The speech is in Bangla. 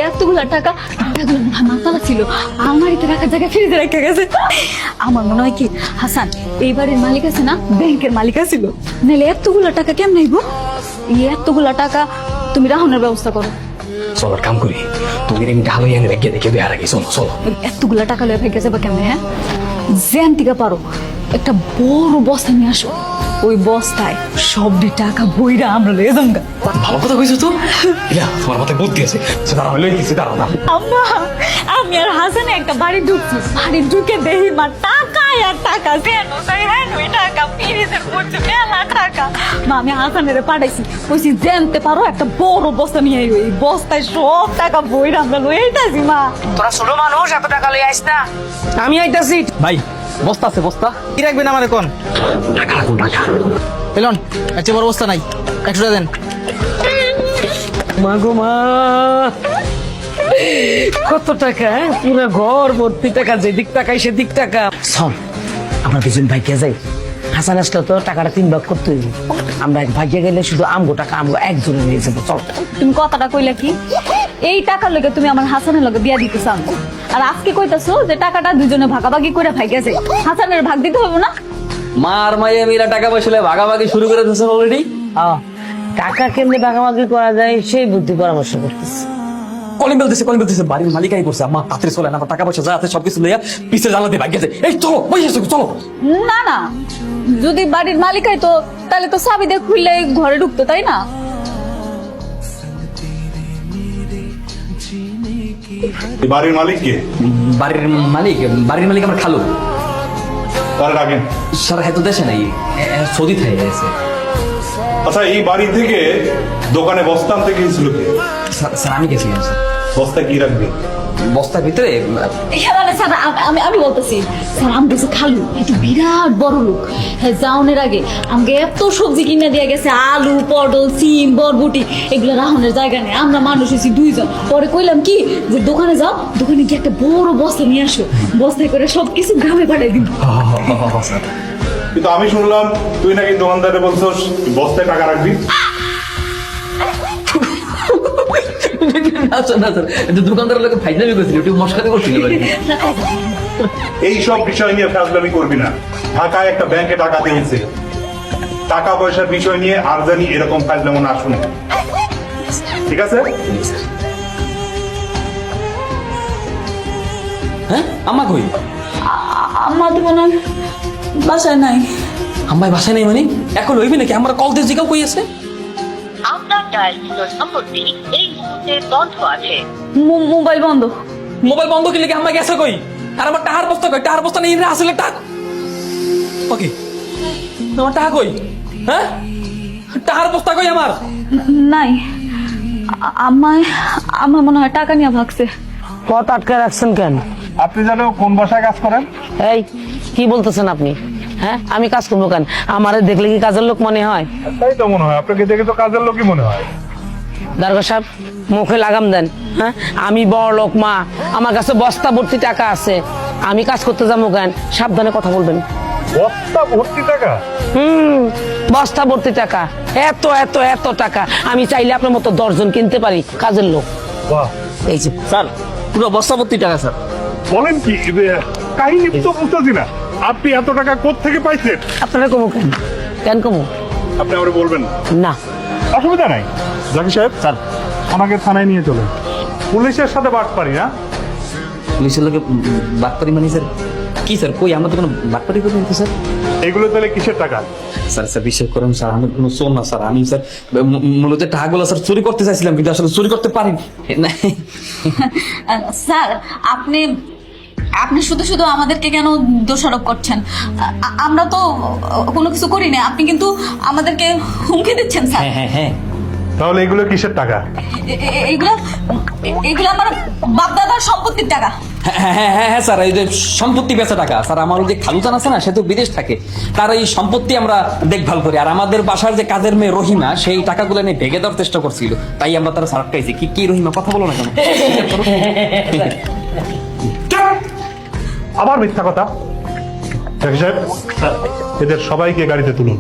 এতগুলা টাকা মাতালা ছিল আমারিতে রাখার জায়গায় ফ্রিজে রেখে গেছে। আমার মনে হয় কি হাসান এই বাড়ির মালিক আছে না, ব্যাংকের মালিক ছিল, নাহলে এতগুলা টাকা কেমন নিব? এতগুলা টাকা তুমি রাহনের ব্যবস্থা করো। চলো কাম করি, তুমি আমি ঢালো এনে রেখে দেখে দেওয়ার আগে চলো চলো। এতগুলা টাকা লয়ে ভেঙে যাবে কেমনে? হ্যাঁ, জ্যান থেকে পারো একটা বড় বস্তা নিয়ে আসো, ওই বস্তায় সবটি টাকা বইরা আমরা লয়ে যাবো। ভালো কথা কইছো তো, ইয়া তোমার মাথায় বুদ্ধি আছে। দাঁড়াও হইলে কিছু দাঁড়াও না। আম্মা, আমি আর হাসানে একটা বাড়ি ঢুকছি, বাড়ি ঢুকে দেখি মা টাকা আর টাকা, ওই টাকা ফ্রিজের পড়ছে মেলা টাকা। মা আমি হাসানের পাঠাইছি, কইছি জানতে পারো একটা বড় বস্তা নিয়ে আইও, এই বস্তায় সব টাকা বইরা আমরা লয়ে আইতাছি। মা তোরা ছোট মানুষ, এত টাকা লই আইস না। আমি আইতাছি ভাই, বস্তা আছে বস্তা। কি রাখবেন আমার এখন? টাকা রাখুন টাকা। এলন, আচ্ছা বড় বস্তা নাই, 100 টাকা দেন। মা গো মা, কত টাকা! পুরো ঘর ভর্তি টাকা, যেদিক টাকাই সেদিক টাকা। শোন, আমরা দুজন ভাইকে যাই। হাসান আসলে তো টাকাটা 3 ভাগ করতে হইব। আমরা এক ভাইকে গেলে শুধু আমগো টাকা আমগো একজনে নিয়ে যাবো। চল। তুমি কথাটা কইলা কি? এই টাকার লগে তুমি আমার হাসানের লগে বিয়া দিতে চাও, আর আজকে কইতাছো যে টাকাটা দুজনে ভাগাভাগি করে ভাইগে যায়, হাসানের ভাগ দিতে হবে না? মার মাইয়া মিলা টাকা পয়সা ভাগাভাগি শুরু করে দিয়েছেন অলরেডি। টাকা কেমনে ভাগাভাগি করা যায় সেই বুদ্ধি পরামর্শ করতেছি। কলিং বেলতেছে বাড়ির মালিকাই করছে। আমার তাড়াতাড়ি চলে না, টাকা পয়সা যা আছে সবকিছু লইয়া পিছের জানাতে ভাগ গেছে। এই চলো পয়সা চলো। না না, যদি বাড়ির মালিকাই তো তাহলে তো চাবি দিয়ে খুললে ঘরে ঢুকতো, তাই না? বাড়ির মালিক কে? বাড়ির মালিক আমার খালু। তার রাখেন। স্যার হয়তো দেশে নাই, সৌদি থেকে গেছে। আচ্ছা, এই বাড়ি থেকে দোকানে বস্তা আনতে গিয়েছিল কে? স্যার আমি গেছিলাম স্যার। বস্তায় কি রাখবে? বস্তার ভিতরে মানে স্যার আমি বলতেছি স্যার, আমি গেছি খালু, এত বিরাট বড় লোক। হ্যাঁ, যাওনের আগে আমাকে এত সবজি কিনে দিয়ে গেছে, আলু পটল সিম বরবটি, এগুলো রাহনের জায়গা নেই। আমরা মানুষ হয়েছি 2 জন। পরে কইলাম কি যে দোকানে যাও, দোকানে গিয়ে একটা বড় বস্তা নিয়ে আসো, বস্তায় করে সবকিছু গ্রামে পাঠাই দিব। কিন্তু আমি শুনলাম তুই নাকি দোকানদারে বলছস বস্তায় টাকা রাখবি। দোকানদার লোক ফাইজলামি করছিল, একটু মশকাতে করছিল। এই সব বিষয় নিয়ে ফাজলামি করবি না। ঢাকায় একটা ব্যাংকে টাকা দিয়েছে, টাকা পয়সার বিষয় নিয়ে আর জানি এরকম ফাজলামো না শুনে, ঠিক আছে? হ্যাঁ, আম্মা কই? আমার তো মনে হয় বাসায় নাই। আম্মাই বাসায় নেই মানে? এখন হইবে নাকি? আমার কল দিয়ে জিগাও কই আছে? আপনার ডায়ালকৃত নম্বরটি এই মুহূর্তে বন্ধ আছে। মোবাইল বন্ধ। মোবাইল বন্ধ করলে কি আম্মা গেছে কই? আর আমার টাকার বস্তা কই? টাকার বস্তা নেই, আসলে টাকা ওকে। আমার টাকা কই? হ্যাঁ, টাকার বস্তা কই আমার? নাই, আমার মনে হয় টাকা নিয়ে ভাগছে। পথ আটকে রাখছেন কেন? আপনি জানো কোন বাসায় কাজ করেন? এই কি বলতেছেন আপনি? হ্যাঁ, আমি কাজ করবো কেন? আমারে দেখলে কি কাজের লোক মনে হয়? তাই তো মনে হয়, আপনাকে দেখে তো কাজের লোকই মনে হয়। দারোগা সাহেব, মুখে লাগাম দেন। হ্যাঁ, আমি বড় লোক মা, আমার কাছে বস্তা ভর্তি টাকা আছে, আমি কাজ করতে যাবো কেন? সাবধানে কথা বলবেন। বস্তা ভর্তি টাকা? বস্তা ভর্তি টাকা, এত এত এত টাকা আমি চাইলে আপনার মতো 10 জন কিনতে পারি কাজের লোক। বাহ, এই যে স্যার, পুরো বস্তা ভর্তি টাকা স্যার। বলেন কি? কাহিনী তো বুঝতেছি না। আপনি এত টাকা কোত্থেকে পাইছেন? আপনারা কমু কেন? কেন কমু? আপনি আমার বলবেন না। অসুবিধা নাই। জাকি সাহেব, স্যার আমাকে থানায় নিয়ে চলেন। পুলিশের সাথে বাট পারি না। পুলিশের লোকে বাটপারি মানে স্যার কি? স্যার কই, আমরা তো কোনো বাটপারি করি না স্যার। এগুলো তাহলে কিসের টাকা? স্যার বিশ্বাস করেন স্যার, আমি কোনো চোর না স্যার। আমি স্যার মূলত টাকাগুলো স্যার চুরি করতে চাইছিলাম, কিন্তু আসলে চুরি করতে পারিনি। স্যার আপনি শুধু শুধু আমাদেরকে কেন দোষারোপ করছেন? আমরা তো কোনো কিছু করি না, আপনি কিন্তু আমাদেরকে হুমকি দিচ্ছেন স্যার। হ্যাঁ হ্যাঁ, তাহলে এগুলো কিসের টাকা? এগুলো আমার বাপদাদার সম্পত্তির টাকা। হ্যাঁ হ্যাঁ হ্যাঁ হ্যাঁ স্যার, এই যে সম্পত্তি বেচা টাকা স্যার। আমার যে খালুজান আছে না, সে তো বিদেশ থাকে, তার এই সম্পত্তি আমরা দেখভাল করি। আর আমাদের বাসার যে কাজের মেয়ে রহিমা, সেই টাকাগুলো নিয়ে ভেঙে দেওয়ার চেষ্টা করছিল, তাই আমরা তারা সারাপ খাইছি। কি রহিমা, কথা বলো না কেন? আবার মিথ্যা কথা। জাকি সাহেব, এদের সবাইকে গাড়িতে তুলুন।